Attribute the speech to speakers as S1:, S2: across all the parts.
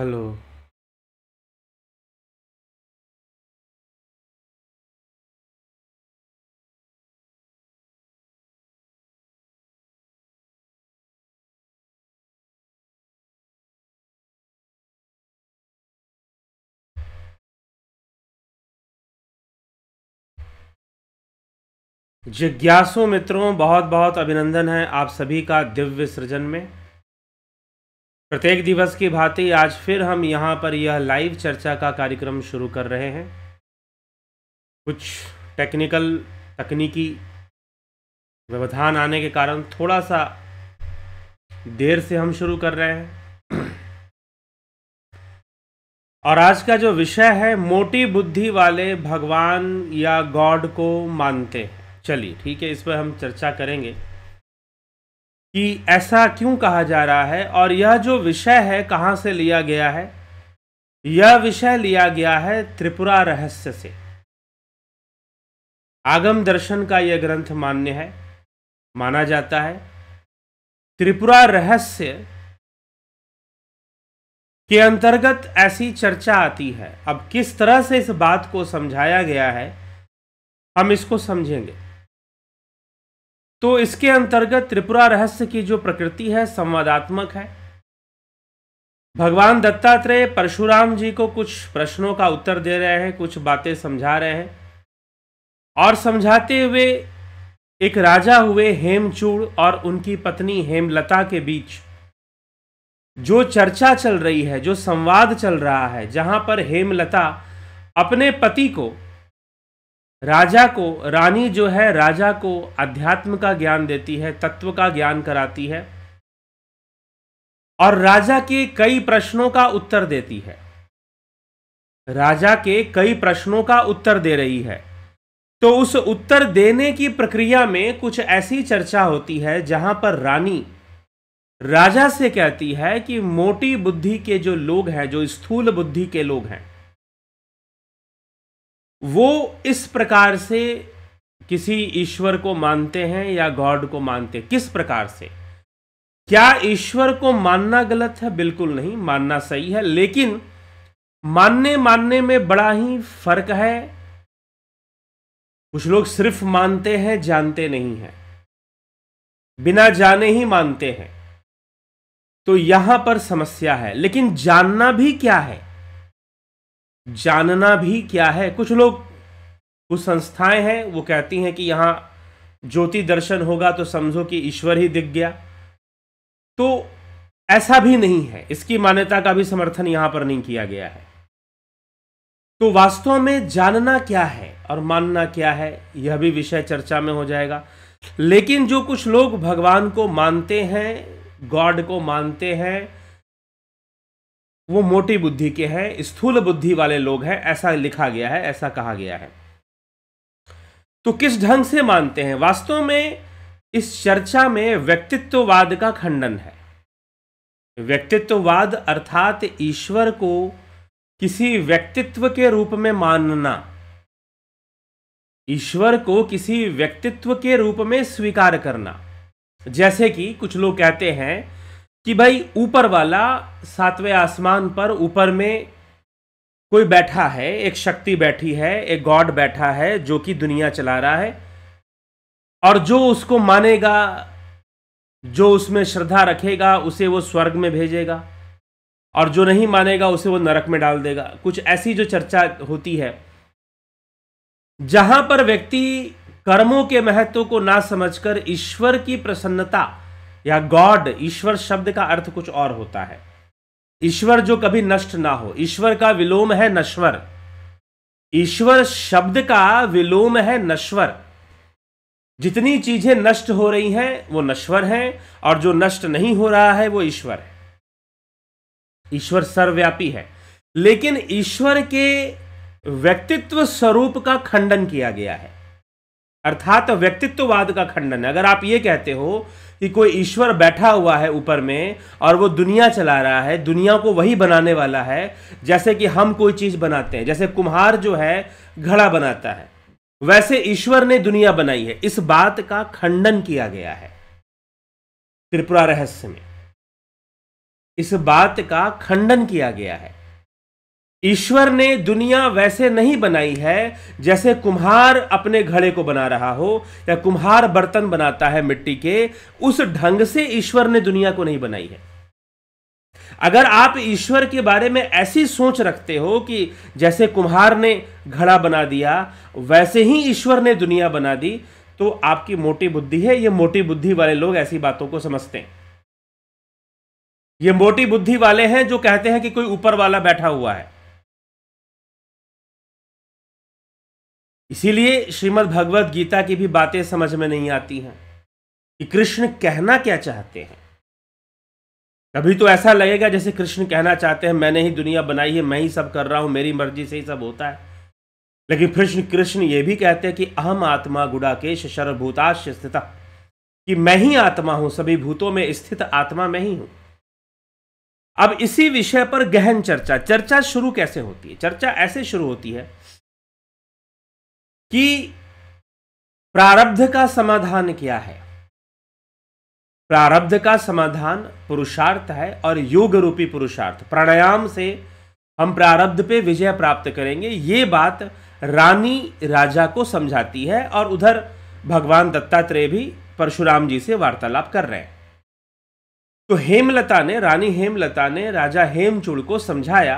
S1: Hello. जिज्ञासु मित्रों, बहुत बहुत अभिनंदन है आप सभी का दिव्य सृजन में। प्रत्येक दिवस की भांति आज फिर हम यहाँ पर यह लाइव चर्चा का कार्यक्रम शुरू कर रहे हैं। कुछ तकनीकी व्यवधान आने के कारण थोड़ा सा देर से हम शुरू कर रहे हैं। और आज का जो विषय है, मोटी बुद्धि वाले भगवान या गॉड को मानते हैं। चलिए ठीक है, इस पर हम चर्चा करेंगे कि ऐसा क्यों कहा जा रहा है और यह जो विषय है कहाँ से लिया गया है। यह विषय लिया गया है त्रिपुरा रहस्य से। आगम दर्शन का यह ग्रंथ मान्य है, माना जाता है। त्रिपुरा रहस्य के अंतर्गत ऐसी चर्चा आती है। अब किस तरह से इस बात को समझाया गया है, हम इसको समझेंगे। तो इसके अंतर्गत त्रिपुरा रहस्य की जो प्रकृति है संवादात्मक है। भगवान दत्तात्रेय परशुराम जी को कुछ प्रश्नों का उत्तर दे रहे हैं, कुछ बातें समझा रहे हैं, और समझाते हुए एक राजा हुए हेमचूड़ और उनकी पत्नी हेमलता के बीच जो चर्चा चल रही है, जो संवाद चल रहा है, जहां पर हेमलता अपने पति को, राजा को, रानी जो है राजा को अध्यात्म का ज्ञान देती है, तत्व का ज्ञान कराती है और राजा के कई प्रश्नों का उत्तर देती है। राजा के कई प्रश्नों का उत्तर दे रही है। तो उस उत्तर देने की प्रक्रिया में कुछ ऐसी चर्चा होती है जहां पर रानी राजा से कहती है कि मोटी बुद्धि के जो लोग हैं, जो स्थूल बुद्धि के लोग हैं, वो इस प्रकार से किसी ईश्वर को मानते हैं या गॉड को मानते हैं। किस प्रकार से? क्या ईश्वर को मानना गलत है? बिल्कुल नहीं, मानना सही है, लेकिन मानने में बड़ा ही फर्क है। कुछ लोग सिर्फ मानते हैं, जानते नहीं हैं, बिना जाने ही मानते हैं। तो यहां पर समस्या है। लेकिन जानना भी क्या है, जानना भी क्या है? कुछ लोग, कुछ संस्थाएं हैं, वो कहती हैं कि यहां ज्योति दर्शन होगा तो समझो कि ईश्वर ही दिख गया। तो ऐसा भी नहीं है, इसकी मान्यता का भी समर्थन यहां पर नहीं किया गया है। तो वास्तव में जानना क्या है और मानना क्या है, यह भी विषय चर्चा में हो जाएगा। लेकिन जो कुछ लोग भगवान को मानते हैं, गॉड को मानते हैं, वो मोटी बुद्धि के हैं, स्थूल बुद्धि वाले लोग हैं, ऐसा लिखा गया है, ऐसा कहा गया है। तो किस ढंग से मानते हैं? वास्तव में इस चर्चा में व्यक्तित्ववाद का खंडन है। व्यक्तित्ववाद अर्थात ईश्वर को किसी व्यक्तित्व के रूप में मानना, ईश्वर को किसी व्यक्तित्व के रूप में स्वीकार करना। जैसे कि कुछ लोग कहते हैं कि भाई ऊपर वाला, सातवें आसमान पर ऊपर में कोई बैठा है, एक शक्ति बैठी है, एक गॉड बैठा है जो कि दुनिया चला रहा है, और जो उसको मानेगा, जो उसमें श्रद्धा रखेगा, उसे वो स्वर्ग में भेजेगा, और जो नहीं मानेगा उसे वो नरक में डाल देगा। कुछ ऐसी जो चर्चा होती है, जहां पर व्यक्ति कर्मों के महत्व को ना समझकर ईश्वर की प्रसन्नता, या गॉड, ईश्वर शब्द का अर्थ कुछ और होता है। ईश्वर जो कभी नष्ट ना हो, ईश्वर का विलोम है नश्वर। ईश्वर शब्द का विलोम है नश्वर। जितनी चीजें नष्ट हो रही हैं वो नश्वर हैं, और जो नष्ट नहीं हो रहा है वो ईश्वर है। ईश्वर सर्वव्यापी है। लेकिन ईश्वर के व्यक्तित्व स्वरूप का खंडन किया गया है, अर्थात व्यक्तित्ववाद का खंडन है। अगर आप ये कहते हो कि कोई ईश्वर बैठा हुआ है ऊपर में और वो दुनिया चला रहा है, दुनिया को वही बनाने वाला है, जैसे कि हम कोई चीज बनाते हैं, जैसे कुम्हार जो है घड़ा बनाता है, वैसे ईश्वर ने दुनिया बनाई है, इस बात का खंडन किया गया है त्रिपुरा रहस्य में। इस बात का खंडन किया गया है। ईश्वर ने दुनिया वैसे नहीं बनाई है जैसे कुम्हार अपने घड़े को बना रहा हो या कुम्हार बर्तन बनाता है मिट्टी के, उस ढंग से ईश्वर ने दुनिया को नहीं बनाई है। अगर आप ईश्वर के बारे में ऐसी सोच रखते हो कि जैसे कुम्हार ने घड़ा बना दिया वैसे ही ईश्वर ने दुनिया बना दी, तो आपकी मोटी बुद्धि है। ये मोटी बुद्धि वाले लोग ऐसी बातों को समझते हैं। ये मोटी बुद्धि वाले हैं जो कहते हैं कि कोई ऊपर वाला बैठा हुआ है। इसीलिए श्रीमद् भगवत गीता की भी बातें समझ में नहीं आती हैं कि कृष्ण कहना क्या चाहते हैं। कभी तो ऐसा लगेगा जैसे कृष्ण कहना चाहते हैं मैंने ही दुनिया बनाई है, मैं ही सब कर रहा हूं, मेरी मर्जी से ही सब होता है। लेकिन कृष्ण ये भी कहते हैं कि अहम आत्मा गुडाकेश सर्वभूताश्च स्थितः, कि मैं ही आत्मा हूं, सभी भूतों में स्थित आत्मा मैं ही हूं। अब इसी विषय पर गहन चर्चा शुरू कैसे होती है? चर्चा ऐसे शुरू होती है कि प्रारब्ध का समाधान क्या है। प्रारब्ध का समाधान पुरुषार्थ है और योग रूपी पुरुषार्थ, प्राणायाम से हम प्रारब्ध पे विजय प्राप्त करेंगे। ये बात रानी राजा को समझाती है और उधर भगवान दत्तात्रेय भी परशुराम जी से वार्तालाप कर रहे हैं। तो रानी हेमलता ने राजा हेमचूड़ को समझाया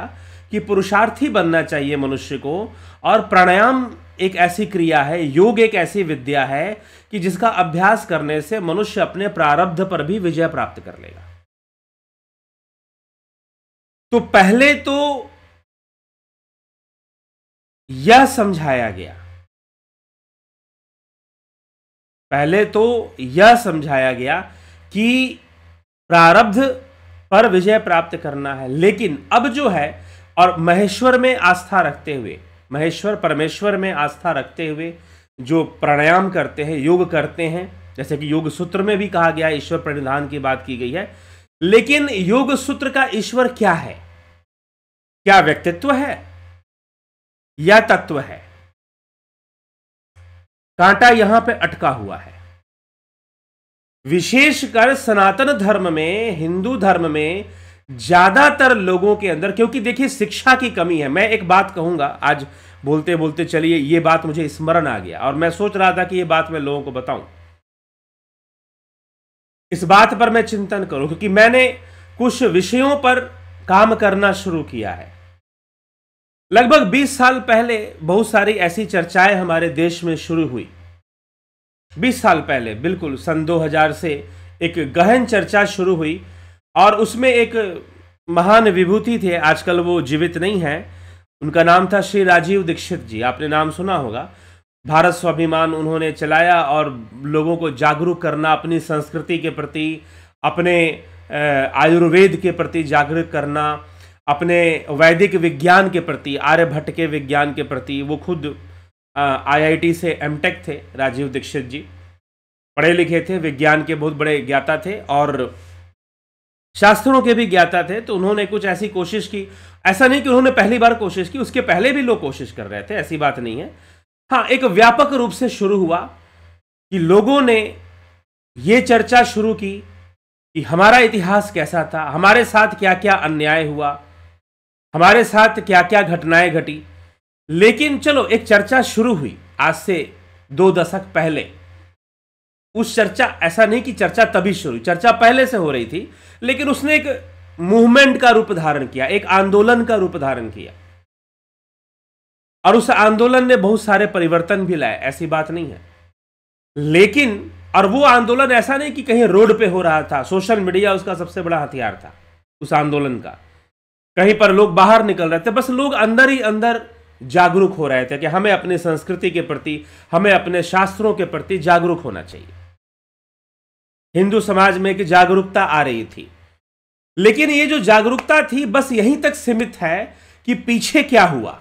S1: कि पुरुषार्थी बनना चाहिए मनुष्य को, और प्राणायाम एक ऐसी क्रिया है, योग एक ऐसी विद्या है कि जिसका अभ्यास करने से मनुष्य अपने प्रारब्ध पर भी विजय प्राप्त कर लेगा। तो पहले तो यह समझाया गया कि प्रारब्ध पर विजय प्राप्त करना है। लेकिन अब जो है, और महेश्वर में आस्था रखते हुए, परमेश्वर में आस्था रखते हुए जो प्राणायाम करते हैं, योग करते हैं, जैसे कि योग सूत्र में भी कहा गया है, ईश्वर प्रणिधान की बात की गई है। लेकिन योग सूत्र का ईश्वर क्या है? क्या व्यक्तित्व है या तत्व है? कांटा यहां पे अटका हुआ है। विशेषकर सनातन धर्म में, हिंदू धर्म में ज्यादातर लोगों के अंदर, क्योंकि देखिए शिक्षा की कमी है। मैं एक बात कहूंगा, आज बोलते बोलते चलिए ये बात मुझे स्मरण आ गया और मैं सोच रहा था कि ये बात मैं लोगों को बताऊं, इस बात पर मैं चिंतन करूं, क्योंकि मैंने कुछ विषयों पर काम करना शुरू किया है। लगभग 20 साल पहले बहुत सारी ऐसी चर्चाएं हमारे देश में शुरू हुई। 20 साल पहले, बिल्कुल सन 2000 से एक गहन चर्चा शुरू हुई, और उसमें एक महान विभूति थे, आजकल वो जीवित नहीं हैं। उनका नाम था श्री राजीव दीक्षित जी, आपने नाम सुना होगा। भारत स्वाभिमान उन्होंने चलाया और लोगों को जागरूक करना, अपनी संस्कृति के प्रति, अपने आयुर्वेद के प्रति जागरूक करना, अपने वैदिक विज्ञान के प्रति, आर्यभट्ट के विज्ञान के प्रति। वो खुद IIT से M.Tech थे राजीव दीक्षित जी, पढ़े लिखे थे, विज्ञान के बहुत बड़े ज्ञाता थे और शास्त्रों के भी ज्ञाता थे। तो उन्होंने कुछ ऐसी कोशिश की, ऐसा नहीं कि उन्होंने पहली बार कोशिश की, उसके पहले भी लोग कोशिश कर रहे थे, ऐसी बात नहीं है। हाँ, एक व्यापक रूप से शुरू हुआ कि लोगों ने ये चर्चा शुरू की कि हमारा इतिहास कैसा था, हमारे साथ क्या क्या अन्याय हुआ, हमारे साथ क्या क्या घटनाएं घटी। लेकिन चलो, एक चर्चा शुरू हुई आज से 2 दशक पहले। उस चर्चा, ऐसा नहीं कि चर्चा तभी शुरू, चर्चा पहले से हो रही थी, लेकिन उसने एक मूवमेंट का रूप धारण किया, एक आंदोलन का रूप धारण किया, और उस आंदोलन ने बहुत सारे परिवर्तन भी लाए, ऐसी बात नहीं है। लेकिन, और वो आंदोलन ऐसा नहीं कि कहीं रोड पे हो रहा था, सोशल मीडिया उसका सबसे बड़ा हथियार था उस आंदोलन का। कहीं पर लोग बाहर निकल रहे थे, बस लोग अंदर ही अंदर जागरूक हो रहे थे कि हमें अपनी संस्कृति के प्रति, हमें अपने शास्त्रों के प्रति जागरूक होना चाहिए। हिंदू समाज में एक जागरूकता आ रही थी। लेकिन ये जो जागरूकता थी बस यहीं तक सीमित है कि पीछे क्या हुआ।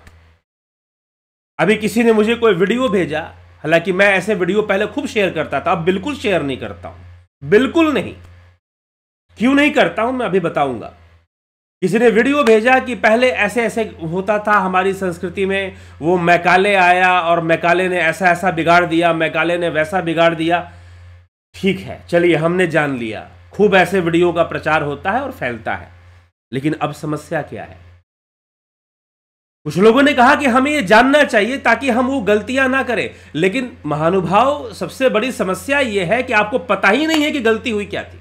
S1: अभी किसी ने मुझे कोई वीडियो भेजा, हालांकि मैं ऐसे वीडियो पहले खूब शेयर करता था, अब बिल्कुल शेयर नहीं करता हूं, बिल्कुल नहीं। क्यों नहीं करता हूं मैं अभी बताऊंगा। किसी ने वीडियो भेजा कि पहले ऐसे ऐसे होता था हमारी संस्कृति में, वो मैकाले आया और मैकाले ने ऐसा ऐसा बिगाड़ दिया, मैकाले ने वैसा बिगाड़ दिया। ठीक है, चलिए हमने जान लिया, खूब ऐसे वीडियो का प्रचार होता है और फैलता है। लेकिन अब समस्या क्या है? कुछ लोगों ने कहा कि हमें यह जानना चाहिए ताकि हम वो गलतियां ना करें, लेकिन महानुभाव, सबसे बड़ी समस्या यह है कि आपको पता ही नहीं है कि गलती हुई क्या थी।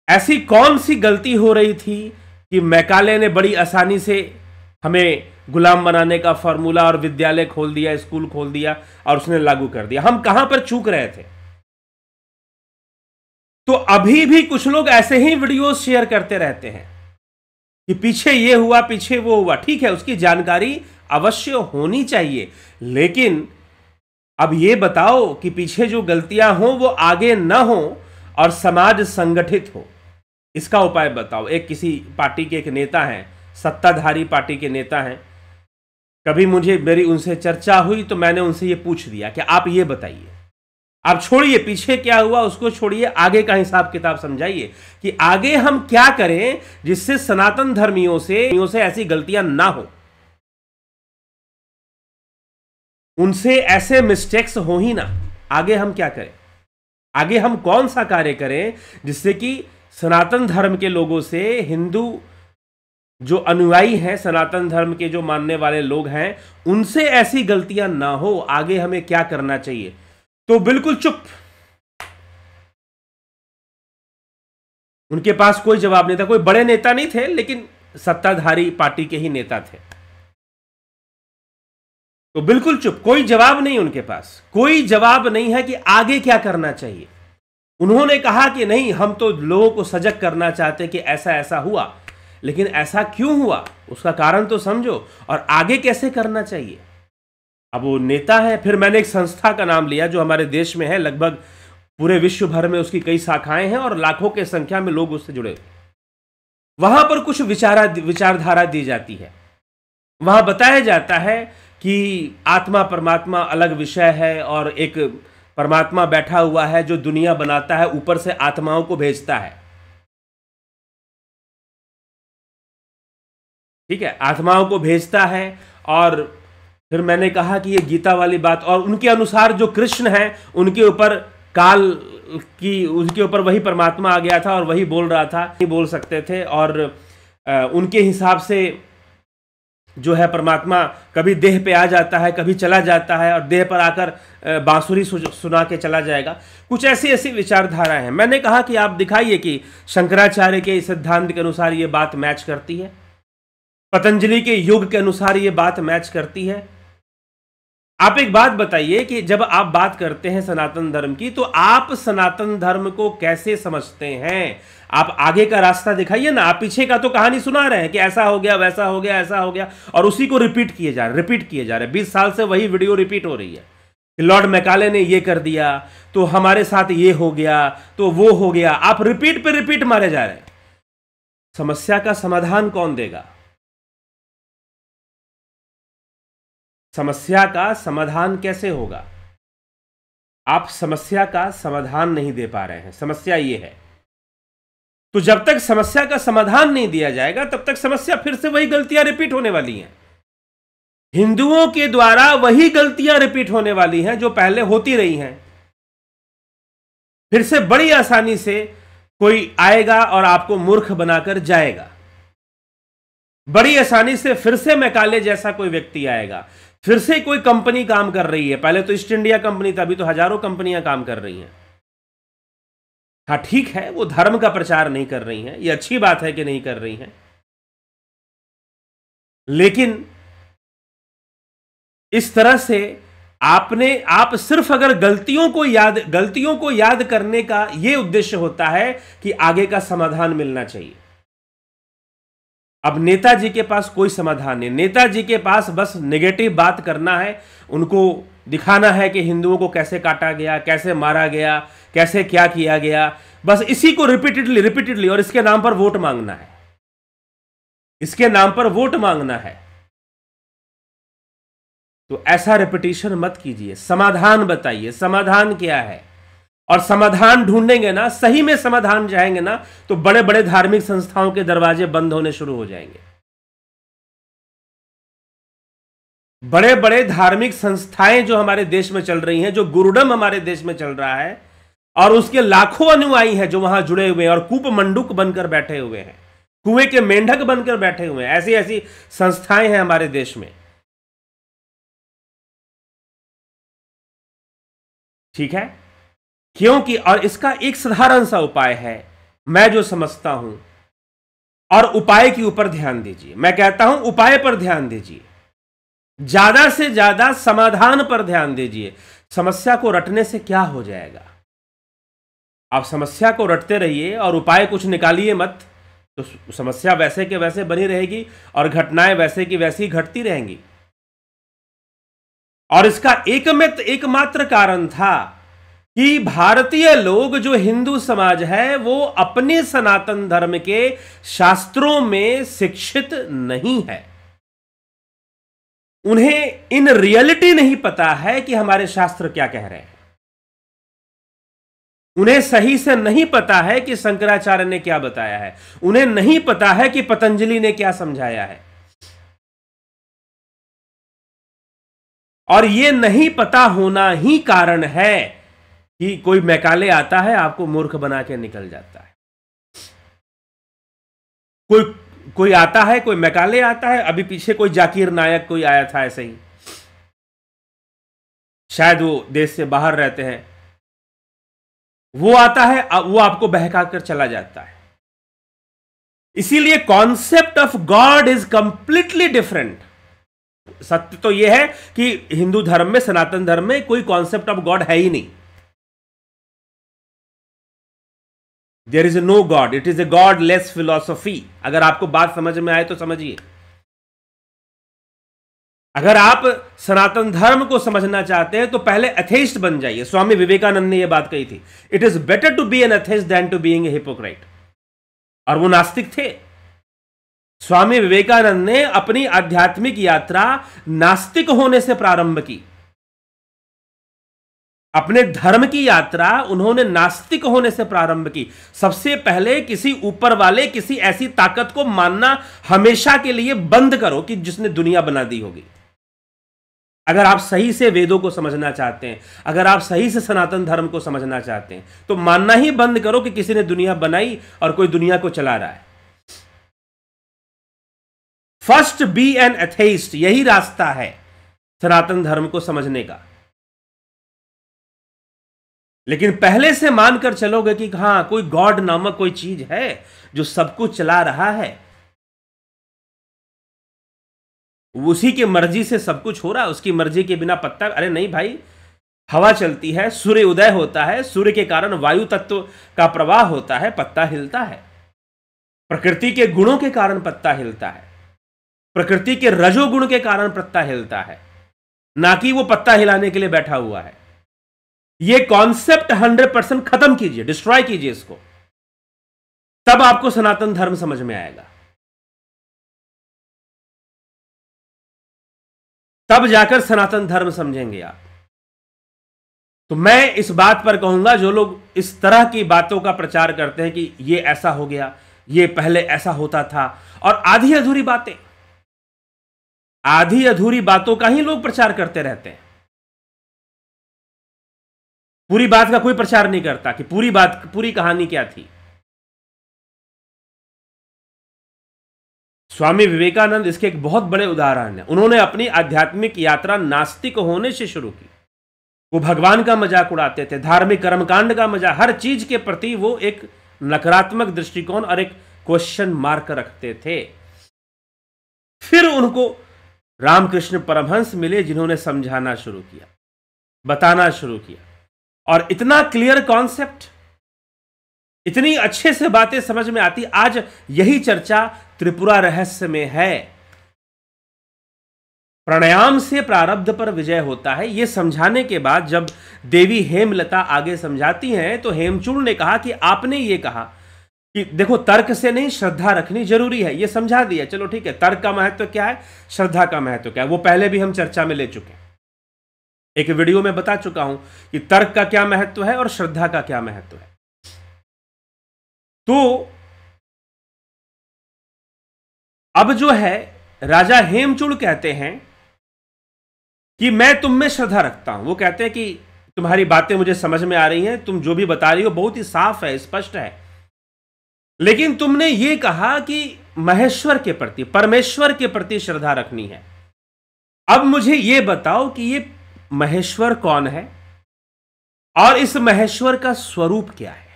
S1: ऐसी कौन सी गलती हो रही थी कि मैकाले ने बड़ी आसानी से हमें गुलाम बनाने का फॉर्मूला और विद्यालय खोल दिया, स्कूल खोल दिया और उसने लागू कर दिया? हम कहां पर चूक रहे थे? तो अभी भी कुछ लोग ऐसे ही वीडियोस शेयर करते रहते हैं कि पीछे ये हुआ, पीछे वो हुआ। ठीक है, उसकी जानकारी अवश्य होनी चाहिए, लेकिन अब ये बताओ कि पीछे जो गलतियां हो वो आगे न हो और समाज संगठित हो। इसका उपाय बताओ। एक किसी पार्टी के एक नेता हैं, सत्ताधारी पार्टी के नेता हैं, कभी मेरी उनसे चर्चा हुई तो मैंने उनसे ये पूछ दिया कि आप ये बताइए, आप छोड़िए पीछे क्या हुआ उसको छोड़िए, आगे का हिसाब किताब समझाइए कि आगे हम क्या करें जिससे सनातन धर्मियों से ऐसी गलतियां ना हो, उनसे ऐसे मिस्टेक्स हो ही ना। आगे हम क्या करें? आगे हम कौन सा कार्य करें जिससे कि सनातन धर्म के लोगों से, हिंदू जो अनुयायी हैं, सनातन धर्म के जो मानने वाले लोग हैं, उनसे ऐसी गलतियां ना हो। आगे हमें क्या करना चाहिए? तो बिल्कुल चुप। उनके पास कोई जवाब नहीं था। कोई बड़े नेता नहीं थे, लेकिन सत्ताधारी पार्टी के ही नेता थे। तो बिल्कुल चुप, कोई जवाब नहीं उनके पास, कोई जवाब नहीं है कि आगे क्या करना चाहिए। उन्होंने कहा कि नहीं, हम तो लोगों को सजग करना चाहते कि ऐसा ऐसा हुआ, लेकिन ऐसा क्यों हुआ उसका कारण तो समझो और आगे कैसे करना चाहिए। अब वो नेता है। फिर मैंने एक संस्था का नाम लिया जो हमारे देश में है, लगभग पूरे विश्व भर में उसकी कई शाखाएं हैं और लाखों के संख्या में लोग उससे जुड़े। वहां पर कुछ विचारधारा दी जाती है। वहां बताया जाता है कि आत्मा परमात्मा अलग विषय है और एक परमात्मा बैठा हुआ है जो दुनिया बनाता है, ऊपर से आत्माओं को भेजता है। ठीक है, आत्माओं को भेजता है। और फिर मैंने कहा कि ये गीता वाली बात, और उनके अनुसार जो कृष्ण है उनके ऊपर काल की, उनके ऊपर वही परमात्मा आ गया था और वही बोल रहा था, नहीं बोल सकते थे। और उनके हिसाब से जो है परमात्मा कभी देह पे आ जाता है, कभी चला जाता है और देह पर आकर बांसुरी सुना के चला जाएगा। कुछ ऐसी ऐसी विचारधारा है। मैंने कहा कि आप दिखाइए कि शंकराचार्य के सिद्धांत के अनुसार ये बात मैच करती है, पतंजलि के युग के अनुसार ये बात मैच करती है। आप एक बात बताइए कि जब आप बात करते हैं सनातन धर्म की, तो आप सनातन धर्म को कैसे समझते हैं? आप आगे का रास्ता दिखाइए ना। आप पीछे का तो कहानी सुना रहे हैं कि ऐसा हो गया, वैसा हो गया, ऐसा हो गया, और उसी को रिपीट किए जा रहे 20 साल से वही वीडियो रिपीट हो रही है कि लॉर्ड मैकाले ने ये कर दिया तो हमारे साथ ये हो गया, तो वो हो गया। आप रिपीट पे रिपीट मारे जा रहे हैं। समस्या का समाधान कौन देगा? समस्या का समाधान कैसे होगा? आप समस्या का समाधान नहीं दे पा रहे हैं। समस्या यह है। तो जब तक समस्या का समाधान नहीं दिया जाएगा तब तक समस्या फिर से वही गलतियां रिपीट होने वाली हैं। हिंदुओं के द्वारा वही गलतियां रिपीट होने वाली हैं जो पहले होती रही हैं। फिर से बड़ी आसानी से कोई आएगा और आपको मूर्ख बनाकर जाएगा। बड़ी आसानी से फिर से मैकाले जैसा कोई व्यक्ति आएगा। फिर से कोई कंपनी काम कर रही है। पहले तो ईस्ट इंडिया कंपनी था, अभी तो हजारों कंपनियां काम कर रही हैं। हाँ ठीक है, वो धर्म का प्रचार नहीं कर रही हैं, ये अच्छी बात है कि नहीं कर रही हैं, लेकिन इस तरह से आप सिर्फ अगर गलतियों को याद करने का यह उद्देश्य होता है कि आगे का समाधान मिलना चाहिए। अब नेताजी के पास कोई समाधान नहीं। नेताजी के पास बस नेगेटिव बात करना है, उनको दिखाना है कि हिंदुओं को कैसे काटा गया, कैसे मारा गया, कैसे क्या किया गया, बस इसी को रिपीटेडली, और इसके नाम पर वोट मांगना है। इसके नाम पर वोट मांगना है। तो ऐसा रिपीटिशन मत कीजिए। समाधान बताइए, समाधान क्या है। और समाधान ढूंढेंगे ना, सही में समाधान जाएंगे ना, तो बड़े बड़े धार्मिक संस्थाओं के दरवाजे बंद होने शुरू हो जाएंगे। बड़े बड़े धार्मिक संस्थाएं जो हमारे देश में चल रही हैं, जो गुरुडम हमारे देश में चल रहा है, और उसके लाखों अनुयायी हैं जो वहां जुड़े हुए हैं और कूप मंडूक बनकर बैठे हुए हैं, कुएं के मेंढक बनकर बैठे हुए हैं। ऐसी ऐसी संस्थाएं हैं हमारे देश में। ठीक है, क्योंकि और इसका एक साधारण सा उपाय है, मैं जो समझता हूं, और उपाय के ऊपर ध्यान दीजिए। मैं कहता हूं उपाय पर ध्यान दीजिए, ज्यादा से ज्यादा समाधान पर ध्यान दीजिए। समस्या को रटने से क्या हो जाएगा? आप समस्या को रटते रहिए और उपाय कुछ निकालिए मत, तो समस्या वैसे के वैसे बनी रहेगी और घटनाएं वैसे की वैसी घटती रहेंगी। और इसका एकमात्र कारण था कि भारतीय लोग, जो हिंदू समाज है, वो अपने सनातन धर्म के शास्त्रों में शिक्षित नहीं है। उन्हें इन रियलिटी नहीं पता है कि हमारे शास्त्र क्या कह रहे हैं। उन्हें सही से नहीं पता है कि शंकराचार्य ने क्या बताया है। उन्हें नहीं पता है कि पतंजलि ने क्या समझाया है। और यह नहीं पता होना ही कारण है कि कोई मैकाले आता है, आपको मूर्ख बना के निकल जाता है। कोई आता है, कोई मैकाले आता है। अभी पीछे कोई जाकिर नायक कोई आया था, ऐसे ही, शायद वो देश से बाहर रहते हैं। वो आता है, वो आपको बहका कर चला जाता है। इसीलिए concept of God is completely different. सत्य तो यह है कि हिंदू धर्म में, सनातन धर्म में कोई कॉन्सेप्ट ऑफ गॉड है ही नहीं। There is no god, it is a godless philosophy. अगर आपको बात समझ में आए तो समझिए। अगर आप सनातन धर्म को समझना चाहते हैं तो पहले एथेइस्ट बन जाइए। स्वामी विवेकानंद ने यह बात कही थी, it is better to be an atheist than to being a hypocrite. और वो नास्तिक थे। स्वामी विवेकानंद ने अपनी आध्यात्मिक यात्रा नास्तिक होने से प्रारंभ की। अपने धर्म की यात्रा उन्होंने नास्तिक होने से प्रारंभ की। सबसे पहले किसी ऊपर वाले, किसी ऐसी ताकत को मानना हमेशा के लिए बंद करो कि जिसने दुनिया बना दी होगी। अगर आप सही से वेदों को समझना चाहते हैं, अगर आप सही से सनातन धर्म को समझना चाहते हैं, तो मानना ही बंद करो कि किसी ने दुनिया बनाई और कोई दुनिया को चला रहा है। फर्स्ट बी एन एथेइस्ट, यही रास्ता है सनातन धर्म को समझने का। लेकिन पहले से मानकर चलोगे कि हां, कोई गॉड नामक कोई चीज है जो सब कुछ चला रहा है, उसी की मर्जी से सब कुछ हो रहा है, उसकी मर्जी के बिना पत्ता, अरे नहीं भाई, हवा चलती है, सूर्य उदय होता है, सूर्य के कारण वायु तत्व का प्रवाह होता है, पत्ता हिलता है। प्रकृति के गुणों के कारण पत्ता हिलता है, प्रकृति के रजोगुण के कारण पत्ता हिलता है, ना कि वो पत्ता हिलाने के लिए बैठा हुआ है। ये कॉन्सेप्ट 100% खत्म कीजिए, डिस्ट्रॉय कीजिए इसको, तब आपको सनातन धर्म समझ में आएगा। तब जाकर सनातन धर्म समझेंगे आप। तो मैं इस बात पर कहूंगा, जो लोग इस तरह की बातों का प्रचार करते हैं कि ये ऐसा हो गया, ये पहले ऐसा होता था, और आधी अधूरी बातों का ही लोग प्रचार करते रहते हैं। पूरी बात का कोई प्रचार नहीं करता कि पूरी कहानी क्या थी। स्वामी विवेकानंद इसके एक बहुत बड़े उदाहरण है। उन्होंने अपनी आध्यात्मिक यात्रा नास्तिक होने से शुरू की। वो भगवान का मजाक उड़ाते थे, धार्मिक कर्मकांड का मजाक, हर चीज के प्रति वो एक नकारात्मक दृष्टिकोण और एक क्वेश्चन मार्क रखते थे। फिर उनको रामकृष्ण परमहंस मिले, जिन्होंने समझाना शुरू किया, बताना शुरू किया, और इतना क्लियर कॉन्सेप्ट, इतनी अच्छे से बातें समझ में आती। आज यही चर्चा त्रिपुरा रहस्य में है। प्राणायाम से प्रारब्ध पर विजय होता है, यह समझाने के बाद जब देवी हेमलता आगे समझाती हैं, तो हेमचूड़ ने कहा कि आपने यह कहा कि देखो, तर्क से नहीं, श्रद्धा रखनी जरूरी है। यह समझा दिया, चलो ठीक है, तर्क का महत्व क्या है, श्रद्धा का महत्व क्या है, वो पहले भी हम चर्चा में ले चुके हैं। एक वीडियो में बता चुका हूं कि तर्क का क्या महत्व है और श्रद्धा का क्या महत्व है। तो अब जो है, राजा हेमचूड़ कहते हैं कि मैं तुम में श्रद्धा रखता हूं। वो कहते हैं कि तुम्हारी बातें मुझे समझ में आ रही हैं, तुम जो भी बता रही हो बहुत ही साफ है, स्पष्ट है। लेकिन तुमने ये कहा कि महेश्वर के प्रति, परमेश्वर के प्रति श्रद्धा रखनी है। अब मुझे ये बताओ कि ये महेश्वर कौन है और इस महेश्वर का स्वरूप क्या है,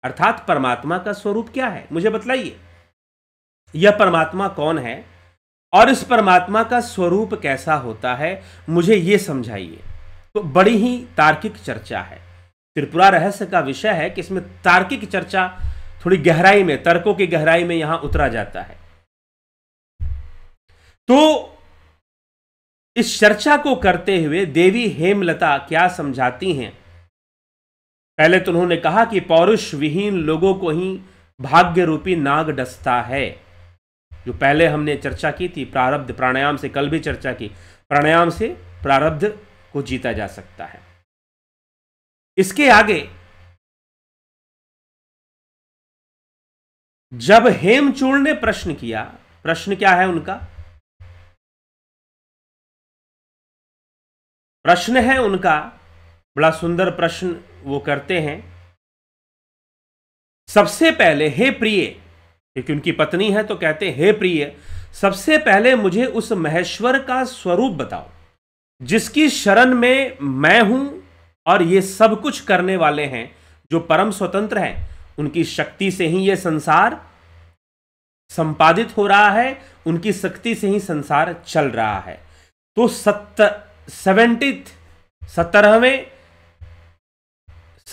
S1: अर्थात परमात्मा का स्वरूप क्या है, मुझे बतलाइए। यह परमात्मा कौन है और इस परमात्मा का स्वरूप कैसा होता है, मुझे यह समझाइए। तो बड़ी ही तार्किक चर्चा है, त्रिपुरा रहस्य का विषय है कि इसमें तार्किक चर्चा थोड़ी गहराई में, तर्कों की गहराई में यहां उतरा जाता है। तो इस चर्चा को करते हुए देवी हेमलता क्या समझाती हैं। पहले तो उन्होंने कहा कि पौरुष विहीन लोगों को ही भाग्य रूपी नाग डसता है, जो पहले हमने चर्चा की थी प्रारब्ध प्राणायाम से, कल भी चर्चा की, प्राणायाम से प्रारब्ध को जीता जा सकता है। इसके आगे जब हेमचूड़ ने प्रश्न किया, प्रश्न क्या है उनका, प्रश्न है उनका बड़ा सुंदर प्रश्न वो करते हैं। सबसे पहले हे प्रिय, क्योंकि उनकी पत्नी है तो कहते हैं हे प्रिय, सबसे पहले मुझे उस महेश्वर का स्वरूप बताओ जिसकी शरण में मैं हूं और ये सब कुछ करने वाले हैं, जो परम स्वतंत्र हैं, उनकी शक्ति से ही यह संसार संपादित हो रहा है, उनकी शक्ति से ही संसार चल रहा है। तो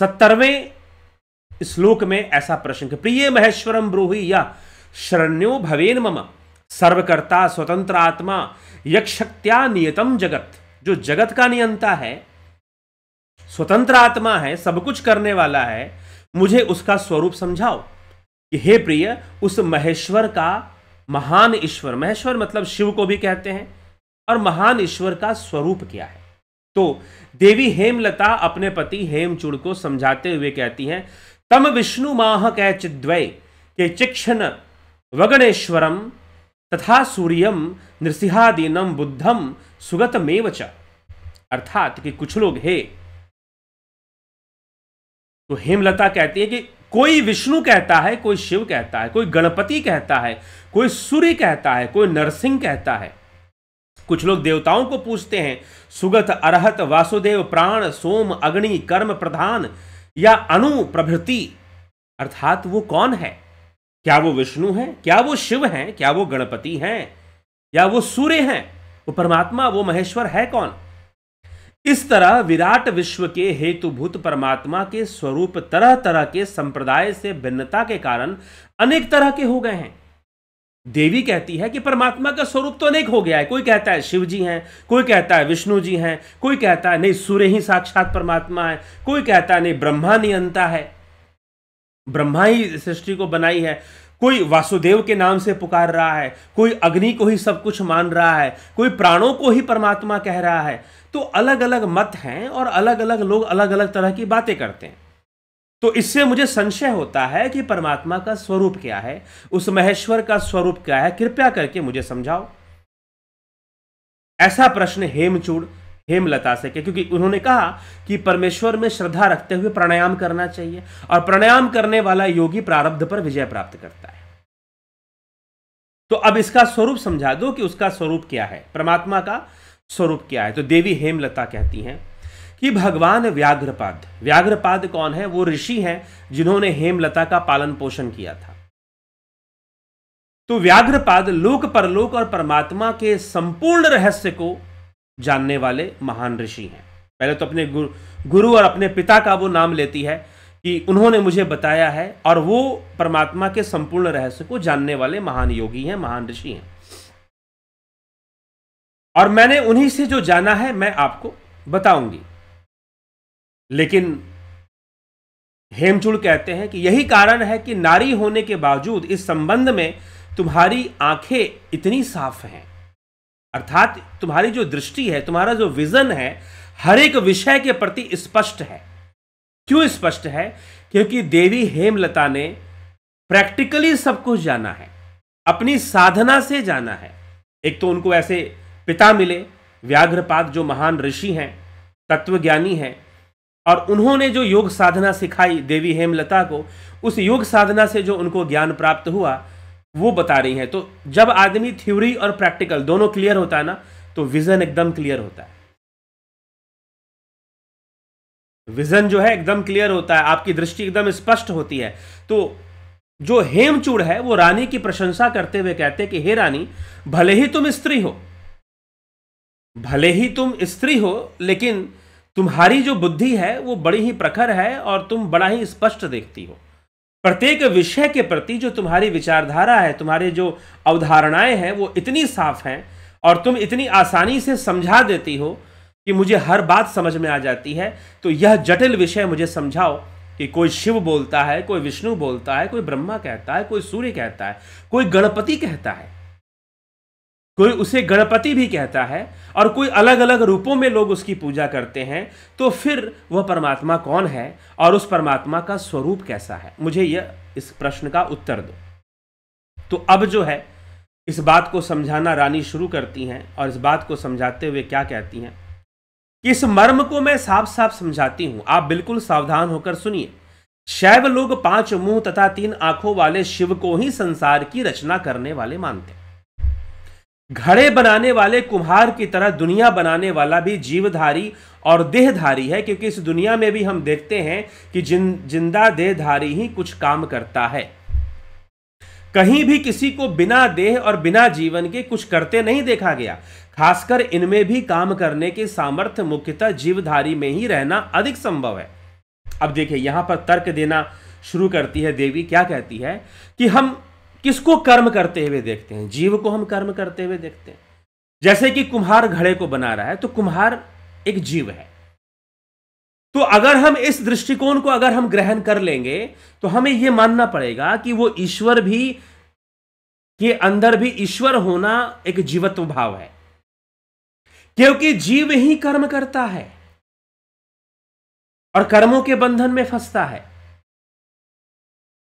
S1: 17वें श्लोक में ऐसा प्रश्न, प्रिय महेश्वरम ब्रूहि या शरण्यो भवेन मम सर्वकर्ता स्वतंत्र आत्मा यक्षक्त्या नियतम जगत, जो जगत का नियंता है, स्वतंत्र आत्मा है, सब कुछ करने वाला है, मुझे उसका स्वरूप समझाओ कि हे प्रिय, उस महेश्वर का, महान ईश्वर, महेश्वर मतलब शिव को भी कहते हैं, और महान ईश्वर का स्वरूप क्या है। तो देवी हेमलता अपने पति हेमचूड़ को समझाते हुए कहती हैं, तम विष्णु माह कैचिद्वै के चिक्षण वगणेश्वरम तथा सूर्यम नृसिंहादीनम बुद्धम सुगतमेव च, अर्थात कि कुछ लोग हे, तो हेमलता कहती है कि कोई विष्णु कहता है, कोई शिव कहता है, कोई गणपति कहता है, कोई सूर्य कहता है, कोई नरसिंह कहता है। कुछ लोग देवताओं को पूछते हैं, सुगत, अरहत, वासुदेव, प्राण, सोम, अग्नि, कर्म प्रधान या अनु प्रभृति, अर्थात वो कौन है, क्या वो विष्णु है, क्या वो शिव हैं, क्या वो गणपति हैं, या वो सूर्य हैं, वो परमात्मा, वो महेश्वर है कौन। इस तरह विराट विश्व के हेतुभूत परमात्मा के स्वरूप तरह तरह के संप्रदाय से भिन्नता के कारण अनेक तरह के हो गए हैं। देवी कहती है कि परमात्मा का स्वरूप तो अनेक हो गया है, कोई कहता है शिव जी हैं, कोई कहता है विष्णु जी हैं, कोई कहता है नहीं सूर्य ही साक्षात परमात्मा है, कोई कहता है नहीं ब्रह्मा नियंता है, ब्रह्मा ही सृष्टि को बनाई है, कोई वासुदेव के नाम से पुकार रहा है, कोई अग्नि को ही सब कुछ मान रहा है, कोई प्राणों को ही परमात्मा कह रहा है। तो अलग अलग मत हैं और अलग अलग लोग अलग अलग तरह की बातें करते हैं। तो इससे मुझे संशय होता है कि परमात्मा का स्वरूप क्या है, उस महेश्वर का स्वरूप क्या है, कृपया करके मुझे समझाओ। ऐसा प्रश्न हेमचूड़ हेमलता से, क्योंकि उन्होंने कहा कि परमेश्वर में श्रद्धा रखते हुए प्राणायाम करना चाहिए और प्राणायाम करने वाला योगी प्रारब्ध पर विजय प्राप्त करता है। तो अब इसका स्वरूप समझा दो कि उसका स्वरूप क्या है, परमात्मा का स्वरूप क्या है। तो देवी हेमलता कहती हैं कि भगवान व्याघ्रपाद, व्याघ्रपाद कौन है, वो ऋषि हैं जिन्होंने हेमलता का पालन पोषण किया था। तो व्याघ्रपाद लोक परलोक और परमात्मा के संपूर्ण रहस्य को जानने वाले महान ऋषि हैं। पहले तो अपने गुरु और अपने पिता का वो नाम लेती है कि उन्होंने मुझे बताया है, और वो परमात्मा के संपूर्ण रहस्य को जानने वाले महान योगी हैं, महान ऋषि हैं, और मैंने उन्हीं से जो जाना है मैं आपको बताऊंगी। लेकिन हेमचूड़ कहते हैं कि यही कारण है कि नारी होने के बावजूद इस संबंध में तुम्हारी आंखें इतनी साफ हैं, अर्थात तुम्हारी जो दृष्टि है, तुम्हारा जो विजन है, हर एक विषय के प्रति स्पष्ट है। क्यों स्पष्ट है? क्योंकि देवी हेमलता ने प्रैक्टिकली सब कुछ जाना है, अपनी साधना से जाना है। एक तो उनको ऐसे पिता मिले व्याघ्रपाद, जो महान ऋषि हैं, तत्वज्ञानी हैं, और दूसरा उनको ऐसे और उन्होंने जो योग साधना सिखाई देवी हेमलता को, उस योग साधना से जो उनको ज्ञान प्राप्त हुआ वो बता रही हैं। तो जब आदमी थ्योरी और प्रैक्टिकल दोनों क्लियर होता है ना, तो विजन एकदम क्लियर होता है। विजन जो है एकदम क्लियर होता है, आपकी दृष्टि एकदम स्पष्ट होती है। तो जो हेमचूड़ है वो रानी की प्रशंसा करते हुए कहते हैं कि हे रानी, भले ही तुम स्त्री हो, भले ही तुम स्त्री हो, लेकिन तुम्हारी जो बुद्धि है वो बड़ी ही प्रखर है और तुम बड़ा ही स्पष्ट देखती हो। प्रत्येक विषय के प्रति जो तुम्हारी विचारधारा है, तुम्हारी जो अवधारणाएं हैं वो इतनी साफ हैं और तुम इतनी आसानी से समझा देती हो कि मुझे हर बात समझ में आ जाती है। तो यह जटिल विषय मुझे समझाओ कि कोई शिव बोलता है, कोई विष्णु बोलता है, कोई ब्रह्मा कहता है, कोई सूर्य कहता है, कोई गणपति कहता है, कोई उसे गणपति भी कहता है, और कोई अलग अलग रूपों में लोग उसकी पूजा करते हैं। तो फिर वह परमात्मा कौन है और उस परमात्मा का स्वरूप कैसा है? मुझे यह इस प्रश्न का उत्तर दो। तो अब जो है इस बात को समझाना रानी शुरू करती हैं और इस बात को समझाते हुए क्या कहती हैं कि इस मर्म को मैं साफ साफ समझाती हूं, आप बिल्कुल सावधान होकर सुनिए। शैव लोग 5 मुंह तथा 3 आंखों वाले शिव को ही संसार की रचना करने वाले मानते हैं। घड़े बनाने वाले कुम्हार की तरह दुनिया बनाने वाला भी जीवधारी और देहधारी है, क्योंकि इस दुनिया में भी हम देखते हैं कि जिंदा देहधारी ही कुछ काम करता है। कहीं भी किसी को बिना देह और बिना जीवन के कुछ करते नहीं देखा गया। खासकर इनमें भी काम करने के सामर्थ्य मुख्यतः जीवधारी में ही रहना अधिक संभव है। अब देखिए यहां पर तर्क देना शुरू करती है देवी। क्या कहती है कि हम किसको कर्म करते हुए देखते हैं? जीव को हम कर्म करते हुए देखते हैं। जैसे कि कुम्हार घड़े को बना रहा है, तो कुम्हार एक जीव है। तो अगर हम इस दृष्टिकोण को अगर हम ग्रहण कर लेंगे तो हमें यह मानना पड़ेगा कि वो ईश्वर भी के अंदर भी ईश्वर होना एक जीवत्व भाव है, क्योंकि जीव ही कर्म करता है और कर्मों के बंधन में फंसता है।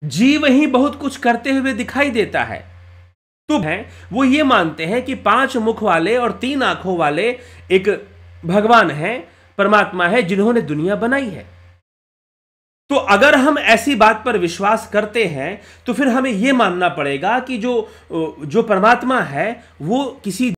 S1: जीव ही बहुत कुछ करते हुए दिखाई देता है। तो है वो ये मानते हैं कि 5 मुख वाले और 3 आंखों वाले एक भगवान है, परमात्मा है, जिन्होंने दुनिया बनाई है। तो अगर हम ऐसी बात पर विश्वास करते हैं तो फिर हमें यह मानना पड़ेगा कि जो परमात्मा है वो किसी